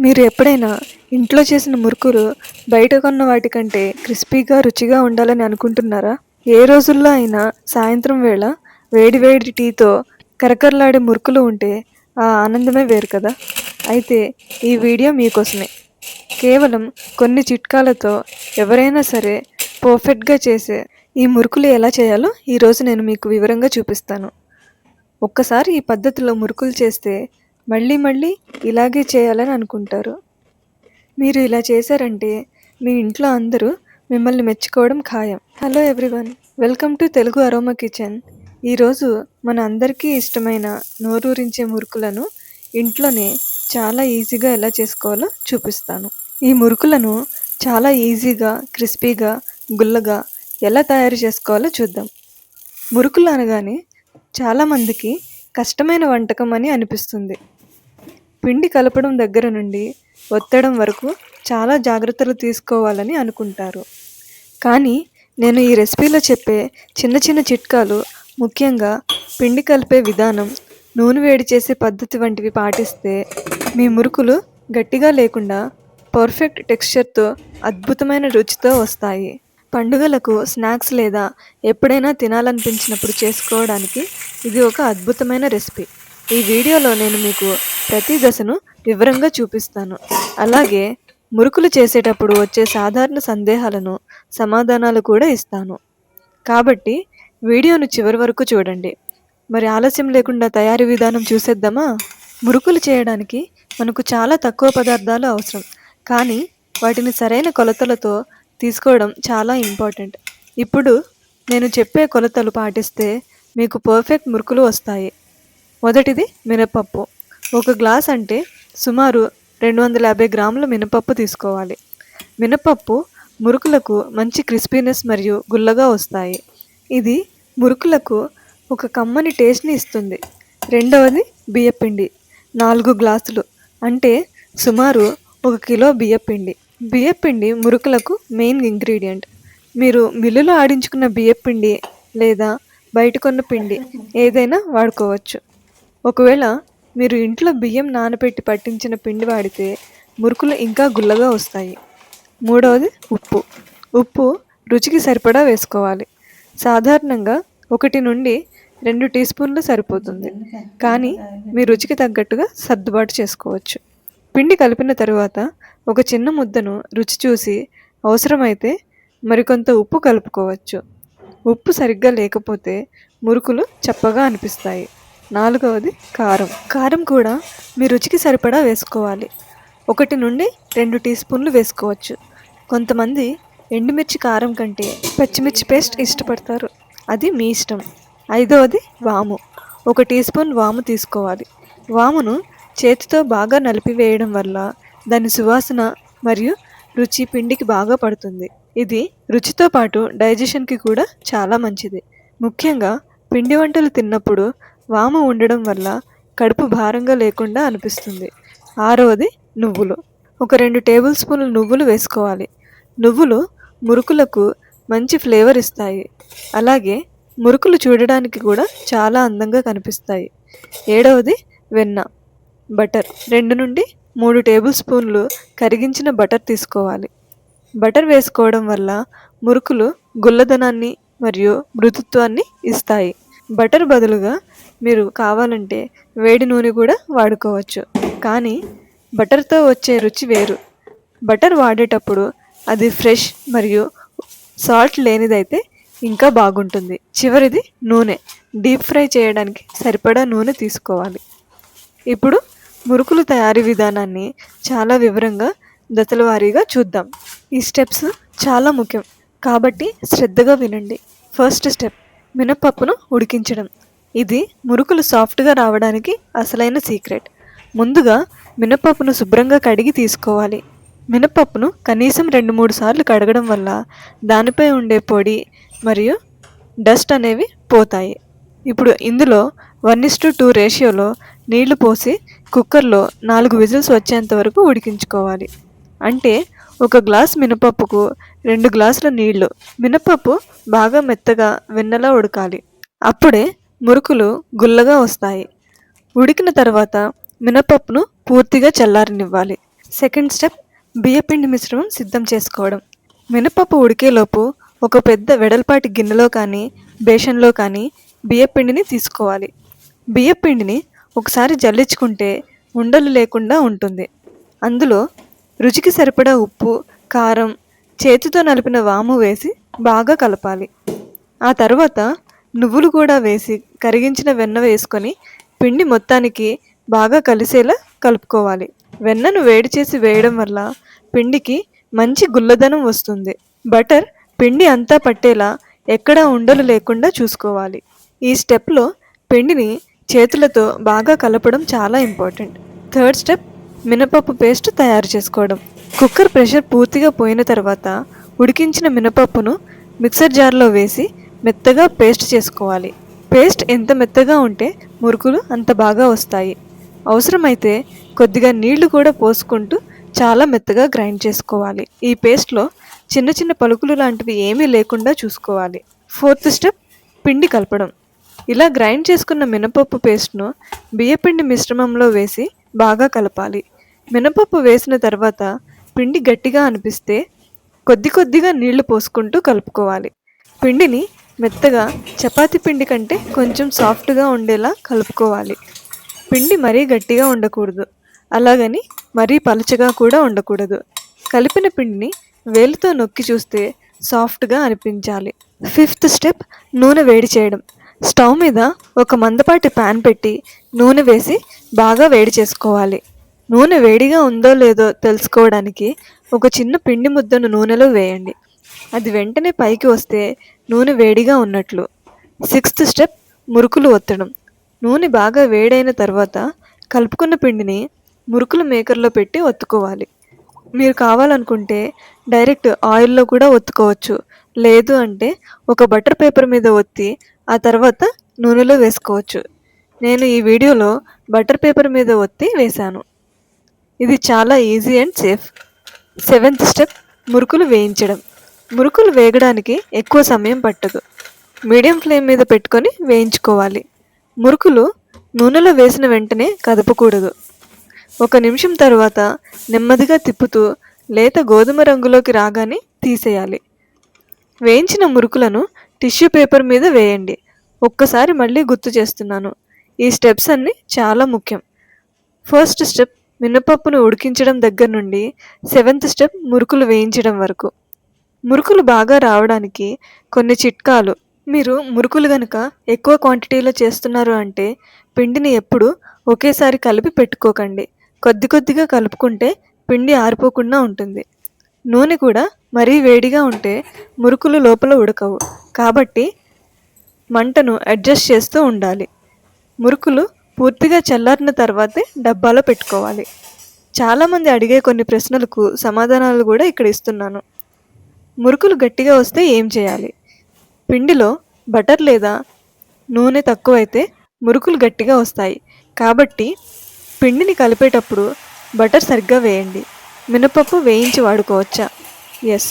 మీరు ఎప్పుడైనా ఇంట్లో చేసిన మురుకులు బయట కొన్న వాటికంటే క్రిస్పీగా రుచిగా ఉండాలని అనుకుంటున్నారా? ఏ రోజుల్లో అయినా సాయంత్రం వేళ వేడివేడి టీతో కరకరలాడే మురుకులు ఉంటే ఆ ఆనందమే వేరు కదా! అయితే ఈ వీడియో మీకోసమే. కేవలం కొన్ని చిట్కాలతో ఎవరైనా సరే పర్ఫెక్ట్గా చేసే ఈ మురుకులు ఎలా చేయాలో ఈరోజు నేను మీకు వివరంగా చూపిస్తాను. ఒక్కసారి ఈ పద్ధతిలో మురుకులు చేస్తే మళ్ళీ మళ్ళీ ఇలాగే చేయాలని అనుకుంటారు. మీరు ఇలా చేశారంటే మీ ఇంట్లో అందరూ మిమ్మల్ని మెచ్చుకోవడం ఖాయం. Hello everyone, welcome to Telugu aroma kitchen. ఈరోజు మన అందరికీ ఇష్టమైన నోరూరించే మురుకులను ఇంట్లోనే చాలా ఈజీగా ఎలా చేసుకోవాలో చూపిస్తాను. ఈ మురుకులను చాలా ఈజీగా, క్రిస్పీగా, గుల్లగా ఎలా తయారు చేసుకోవాలో చూద్దాం. మురుకులు అనగానే చాలామందికి కష్టమైన వంటకం అని అనిపిస్తుంది. పిండి కలపడం దగ్గర నుండి ఒత్తడం వరకు చాలా జాగ్రత్తలు తీసుకోవాలని అనుకుంటారు. కానీ నేను ఈ రెసిపీలో చెప్పే చిన్న చిన్న చిట్కాలు, ముఖ్యంగా పిండి కలిపే విధానం, నూనె వేడి చేసే పద్ధతి వంటివి పాటిస్తే మీ మురుకులు గట్టిగా లేకుండా పర్ఫెక్ట్ టెక్స్చర్తో అద్భుతమైన రుచితో వస్తాయి. పండుగలకు స్నాక్స్ లేదా ఎప్పుడైనా తినాలనిపించినప్పుడు చేసుకోవడానికి ఇది ఒక అద్భుతమైన రెసిపీ. ఈ వీడియోలో నేను మీకు ప్రతి దశను వివరంగా చూపిస్తాను. అలాగే మురుకులు చేసేటప్పుడు వచ్చే సాధారణ సందేహాలను సమాధానాలు కూడా ఇస్తాను. కాబట్టి వీడియోను చివరి వరకు చూడండి. మరి ఆలస్యం లేకుండా తయారీ విధానం చూసేద్దామా? మురుకులు చేయడానికి మనకు చాలా తక్కువ పదార్థాలు అవసరం, కానీ వాటిని సరైన కొలతలతో తీసుకోవడం చాలా ఇంపార్టెంట్. ఇప్పుడు నేను చెప్పే కొలతలు పాటిస్తే మీకు పర్ఫెక్ట్ మురుకులు వస్తాయి. మొదటిది మినపప్పు. 1 గ్లాస్ అంటే సుమారు 250 గ్రాముల మినపప్పు తీసుకోవాలి. మినపప్పు మురుకులకు మంచి క్రిస్పీనెస్ మరియు గుల్లగా వస్తాయి. ఇది మురుకులకు ఒక కమ్మని టేస్ట్ని ఇస్తుంది. రెండవది బియ్యపిండి. 4 గ్లాసులు అంటే సుమారు 1 కిలో బియ్యపిండి. బియ్యపిండి మురుకులకు మెయిన్ ఇంగ్రీడియంట్. మీరు మిల్లులో ఆడించుకున్న బియ్యపిండి లేదా బయట కొన్న పిండి ఏదైనా వాడుకోవచ్చు. ఒకవేళ మీరు ఇంట్లో బియ్యం నానబెట్టి పట్టించిన పిండి వాడితే మురుకులు ఇంకా గుల్లగా వస్తాయి. మూడవది ఉప్పు. ఉప్పు రుచికి సరిపడా వేసుకోవాలి. సాధారణంగా 1 నుండి 2 టీ స్పూన్లు సరిపోతుంది, కానీ మీ రుచికి తగ్గట్టుగా సర్దుబాటు చేసుకోవచ్చు. పిండి కలిపిన తరువాత ఒక చిన్న ముద్దను రుచి చూసి అవసరమైతే మరికొంత ఉప్పు కలుపుకోవచ్చు. ఉప్పు సరిగ్గా లేకపోతే మురుకులు చప్పగా అనిపిస్తాయి. నాలుగవది కారం. కారం కూడా మీ రుచికి సరిపడా వేసుకోవాలి. 1 నుండి 2 టీ స్పూన్లు వేసుకోవచ్చు. కొంతమంది ఎండుమిర్చి కారం కంటే పచ్చిమిర్చి పేస్ట్ ఇష్టపడతారు, అది మీ ఇష్టం. ఐదవది వాము. 1 టీ స్పూన్ వాము తీసుకోవాలి. వామును చేతితో బాగా నలిపివేయడం వల్ల దాని సువాసన మరియు రుచి పిండికి బాగా పడుతుంది. ఇది రుచితో పాటు డైజెషన్కి కూడా చాలా మంచిది. ముఖ్యంగా పిండి వంటలు తిన్నప్పుడు వాము ఉండడం వల్ల కడుపు భారంగా లేకుండా అనిపిస్తుంది. ఆరవది నువ్వులు. 2 టేబుల్ స్పూన్ల నువ్వులు వేసుకోవాలి. నువ్వులు మురుకులకు మంచి ఫ్లేవర్ ఇస్తాయి. అలాగే మురుకులు చూడడానికి కూడా చాలా అందంగా కనిపిస్తాయి. ఏడవది వెన్న. బటర్. 2 నుండి 3 టేబుల్ స్పూన్లు కరిగించిన బటర్ తీసుకోవాలి. బటర్ వేసుకోవడం వల్ల మురుకులు గుల్లదనాన్ని మరియు మృదుత్వాన్ని ఇస్తాయి. బటర్ బదులుగా మీరు కావాలంటే వేడి నూనె కూడా వాడుకోవచ్చు, కానీ బటర్తో వచ్చే రుచి వేరు. బటర్ వాడేటప్పుడు అది ఫ్రెష్ మరియు సాల్ట్ లేనిదైతే ఇంకా బాగుంటుంది. చివరిది నూనె. డీప్ ఫ్రై చేయడానికి సరిపడా నూనె తీసుకోవాలి. ఇప్పుడు మురుకులు తయారీ విధానాన్ని చాలా వివరంగా దశల వారీగా చూద్దాం. ఈ స్టెప్స్ చాలా ముఖ్యం, కాబట్టి శ్రద్ధగా వినండి. ఫస్ట్ స్టెప్, మినపప్పును ఉడికించడం. ఇది మురుకులు సాఫ్ట్గా రావడానికి అసలైన సీక్రెట్. ముందుగా మినపప్పును శుభ్రంగా కడిగి తీసుకోవాలి. మినపప్పును కనీసం 2-3 సార్లు కడగడం వల్ల దానిపై ఉండే పొడి మరియు డస్ట్ అనేవి పోతాయి. ఇప్పుడు ఇందులో 1:2 రేషియోలో నీళ్లు పోసి కుక్కర్లో 4 విజిల్స్ వచ్చేంత వరకు ఉడికించుకోవాలి. అంటే 1 గ్లాస్ మినపప్పుకు 2 గ్లాసుల నీళ్లు. మినపప్పు బాగా మెత్తగా వెన్నలా ఉడకాలి. అప్పుడే మురుకులు గుల్లగా వస్తాయి. ఉడికిన తర్వాత మినపప్పును పూర్తిగా చల్లారనివ్వాలి. సెకండ్ స్టెప్, బియ్యపిండి మిశ్రమం సిద్ధం చేసుకోవడం. మినపప్పు ఉడికేలోపు ఒక పెద్ద వెడల్పాటి గిన్నెలో కానీ బేషన్లో కానీ బియ్యపిండిని తీసుకోవాలి. బియ్యపిండిని ఒకసారి జల్లించుకుంటే ఉండలు లేకుండా ఉంటుంది. అందులో రుచికి సరిపడా ఉప్పు, కారం, చేతితో నలిపిన వాము వేసి బాగా కలపాలి. ఆ తర్వాత నువ్వులు కూడా వేసి కరిగించిన వెన్న వేసుకొని పిండి మొత్తానికి బాగా కలిసేలా కలుపుకోవాలి. వెన్నను వేడి చేసి వేయడం వల్ల పిండికి మంచి గుల్లదనం వస్తుంది. బటర్ పిండి అంతా పట్టేలా ఎక్కడా ఉండలు లేకుండా చూసుకోవాలి. ఈ స్టెప్లో పిండిని చేతులతో బాగా కలపడం చాలా ఇంపార్టెంట్. థర్డ్ స్టెప్, మినపప్పు పేస్ట్ తయారు చేసుకోవడం. కుక్కర్ ప్రెషర్ పూర్తిగా పోయిన తర్వాత ఉడికించిన మినపప్పును మిక్సర్ జార్లో వేసి మెత్తగా పేస్ట్ చేసుకోవాలి. పేస్ట్ ఎంత మెత్తగా ఉంటే మురుకులు అంత బాగా వస్తాయి. అవసరమైతే కొద్దిగా నీళ్లు కూడా పోసుకుంటూ చాలా మెత్తగా గ్రైండ్ చేసుకోవాలి. ఈ పేస్ట్లో చిన్న చిన్న పలుకులు లాంటివి ఏమీ లేకుండా చూసుకోవాలి. ఫోర్త్ స్టెప్, పిండి కలపడం. ఇలా గ్రైండ్ చేసుకున్న మినపప్పు పేస్ట్ను బియ్యపిండి మిశ్రమంలో వేసి బాగా కలపాలి. మినపప్పు వేసిన తర్వాత పిండి గట్టిగా అనిపిస్తే కొద్దిగా నీళ్లు పోసుకుంటూ కలుపుకోవాలి. పిండిని మెత్తగా చపాతీ పిండి కంటే కొంచెం సాఫ్ట్గా ఉండేలా కలుపుకోవాలి. పిండి మరీ గట్టిగా ఉండకూడదు, అలాగని మరీ పలుచగా కూడా ఉండకూడదు. కలిపిన పిండిని వేలితో నొక్కి చూస్తే సాఫ్ట్గా అనిపించాలి. ఫిఫ్త్ స్టెప్, నూనె వేడి చేయడం. స్టవ్ మీద ఒక మందపాటి ప్యాన్ పెట్టి నూనె వేసి బాగా వేడి చేసుకోవాలి. నూనె వేడిగా ఉందో లేదో తెలుసుకోవడానికి ఒక చిన్న పిండి ముద్దను నూనెలో వేయండి. అది వెంటనే పైకి వస్తే నూనె వేడిగా ఉన్నట్లు. సిక్స్త్ స్టెప్, మురుకులు ఒత్తడం. నూనె బాగా వేడైన తర్వాత కలుపుకున్న పిండిని మురుకుల మేకర్లో పెట్టి ఒత్తుకోవాలి. మీరు కావాలనుకుంటే డైరెక్ట్ ఆయిల్లో కూడా ఒత్తుకోవచ్చు. లేదు అంటే ఒక బటర్ పేపర్ మీద ఒత్తి ఆ తర్వాత నూనెలో వేసుకోవచ్చు. నేను ఈ వీడియోలో బటర్ పేపర్ మీద ఒత్తి వేశాను. ఇది చాలా easy and safe. Seventh step, మురుకులు వేయించడం. మురుకులు వేగడానికి ఎక్కువ సమయం పట్టదు. మీడియం ఫ్లేమ్ మీద పెట్టుకొని వేయించుకోవాలి. మురుకులు నూనెలో వేసిన వెంటనే కదపకూడదు. 1 నిమిషం తర్వాత నెమ్మదిగా తిప్పుతూ లేత గోధుమ రంగులోకి రాగానే తీసేయాలి. వేయించిన మురుకులను టిష్యూ పేపర్ మీద వేయండి. ఒక్కసారి మళ్ళీ గుర్తు చేస్తున్నాను, ఈ స్టెప్స్ అన్నీ చాలా ముఖ్యం. ఫస్ట్ స్టెప్ మినపప్పును ఉడికించడం దగ్గర నుండి 7th స్టెప్ మురుకులు వేయించడం వరకు. మురుకులు బాగా రావడానికి కొన్ని చిట్కాలు. మీరు మురుకులు గనుక ఎక్కువ క్వాంటిటీలో చేస్తున్నారు అంటే పిండిని ఎప్పుడు ఒకేసారి కలిపి పెట్టుకోకండి. కొద్దిగా కలుపుకుంటే పిండి ఆరిపోకుండా ఉంటుంది. నూనె కూడా మరీ వేడిగా ఉంటే మురుకులు లోపల ఉడకవు. కాబట్టి మంటను అడ్జస్ట్ చేస్తూ ఉండాలి. మురుకులు పూర్తిగా చల్లారిన తర్వాతే డబ్బాలో పెట్టుకోవాలి. చాలామంది అడిగే కొన్ని ప్రశ్నలకు సమాధానాలు కూడా ఇక్కడ ఇస్తున్నాను. మురుకులు గట్టిగా వస్తే ఏం చేయాలి? పిండిలో బటర్ లేదా నూనె తక్కువైతే మురుకులు గట్టిగా వస్తాయి. కాబట్టి పిండిని కలిపేటప్పుడు బటర్ సరిగ్గా వేయండి. మినపప్పు వేయించి వాడుకోవచ్చా? ఎస్,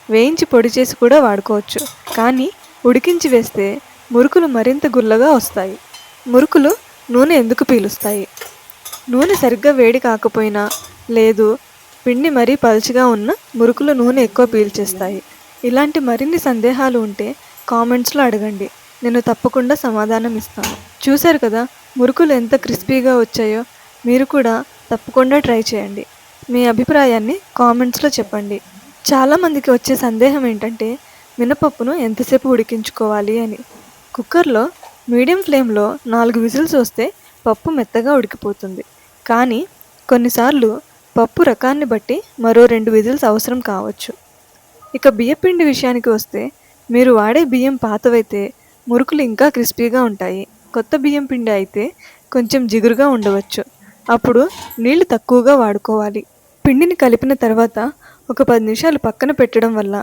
వేయించి పొడి చేసి కూడా వాడుకోవచ్చు. కానీ ఉడికించి వేస్తే మురుకులు మరింత గుల్లగా వస్తాయి. మురుకులు నూనె ఎందుకు పీలుస్తాయి? నూనె సరిగ్గా వేడి కాకపోయినా లేదు పిండి మరీ పలుచగా ఉన్న మురుకులు నూనె ఎక్కువ పీల్చేస్తాయి. ఇలాంటి మరిన్ని సందేహాలు ఉంటే కామెంట్స్లో అడగండి, నేను తప్పకుండా సమాధానం ఇస్తాను. చూశారు కదా మురుకులు ఎంత క్రిస్పీగా వచ్చాయో. మీరు కూడా తప్పకుండా ట్రై చేయండి. మీ అభిప్రాయాన్ని కామెంట్స్లో చెప్పండి. చాలామందికి వచ్చే సందేహం ఏంటంటే మినపప్పును ఎంతసేపు ఉడికించుకోవాలి అని. కుక్కర్లో మీడియం ఫ్లేమ్లో 4 విజిల్స్ వస్తే పప్పు మెత్తగా ఉడికిపోతుంది. కానీ కొన్నిసార్లు పప్పు రకాన్ని బట్టి మరో 2 విజిల్స్ అవసరం కావచ్చు. ఇక బియ్యపిండి విషయానికి వస్తే మీరు వాడే బియ్యం పాతవైతే మురుకులు ఇంకా క్రిస్పీగా ఉంటాయి. కొత్త బియ్యం పిండి అయితే కొంచెం జిగురుగా ఉండవచ్చు. అప్పుడు నీళ్లు తక్కువగా వాడుకోవాలి. పిండిని కలిపిన తర్వాత ఒక 10 నిమిషాలు పక్కన పెట్టడం వల్ల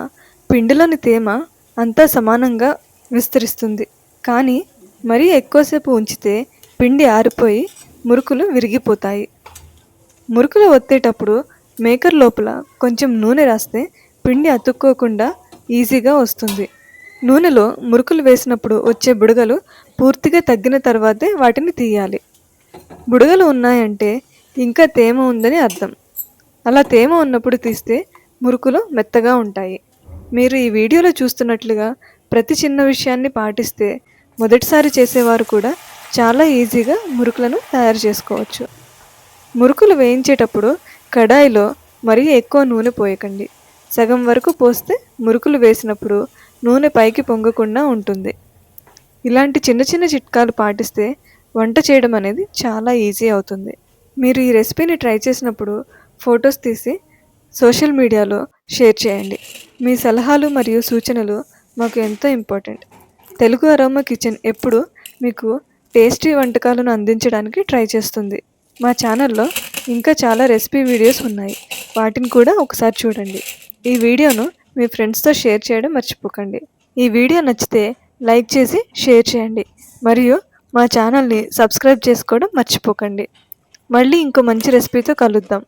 పిండిలోని తేమ అంతా సమానంగా విస్తరిస్తుంది. కానీ మరీ ఎక్కువసేపు ఉంచితే పిండి ఆరిపోయి మురుకులు విరిగిపోతాయి. మురుకులు ఒత్తేటప్పుడు మేకర్ లోపల కొంచెం నూనె రాస్తే పిండి అతుక్కోకుండా ఈజీగా వస్తుంది. నూనెలో మురుకులు వేసినప్పుడు వచ్చే బుడగలు పూర్తిగా తగ్గిన తర్వాతే వాటిని తీయాలి. బుడగలు ఉన్నాయంటే ఇంకా తేమ ఉందని అర్థం. అలా తేమ ఉన్నప్పుడు తీస్తే మురుకులు మెత్తగా ఉంటాయి. మీరు ఈ వీడియోలో చూస్తున్నట్లుగా ప్రతి చిన్న విషయాన్ని పాటిస్తే మొదటిసారి చేసేవారు కూడా చాలా ఈజీగా మురుకులను తయారు చేసుకోవచ్చు. మురుకులు వేయించేటప్పుడు కడాయిలో మరీ ఎక్కువ నూనె పోయకండి. సగం వరకు పోస్తే మురుకులు వేసినప్పుడు నూనె పైకి పొంగకుండా ఉంటుంది. ఇలాంటి చిన్న చిన్న చిట్కాలు పాటిస్తే వంట చేయడం అనేది చాలా ఈజీ అవుతుంది. మీరు ఈ రెసిపీని ట్రై చేసినప్పుడు ఫొటోస్ తీసి సోషల్ మీడియాలో షేర్ చేయండి. మీ సలహాలు మరియు సూచనలు మాకు ఎంతో ఇంపార్టెంట్. తెలుగు అరోమా కిచెన్ ఎప్పుడు మీకు టేస్టీ వంటకాలను అందించడానికి ట్రై చేస్తుంది. మా ఛానల్లో ఇంకా చాలా రెసిపీ వీడియోస్ ఉన్నాయి. వాటిని కూడా ఒకసారి చూడండి. ఈ వీడియోను మీ ఫ్రెండ్స్తో షేర్ చేయడం మర్చిపోకండి. ఈ వీడియో నచ్చితే లైక్ చేసి షేర్ చేయండి మరియు మా ఛానల్ని సబ్స్క్రైబ్ చేసుకోవడం మర్చిపోకండి. మళ్ళీ ఇంకో మంచి రెసిపీతో కలుద్దాం.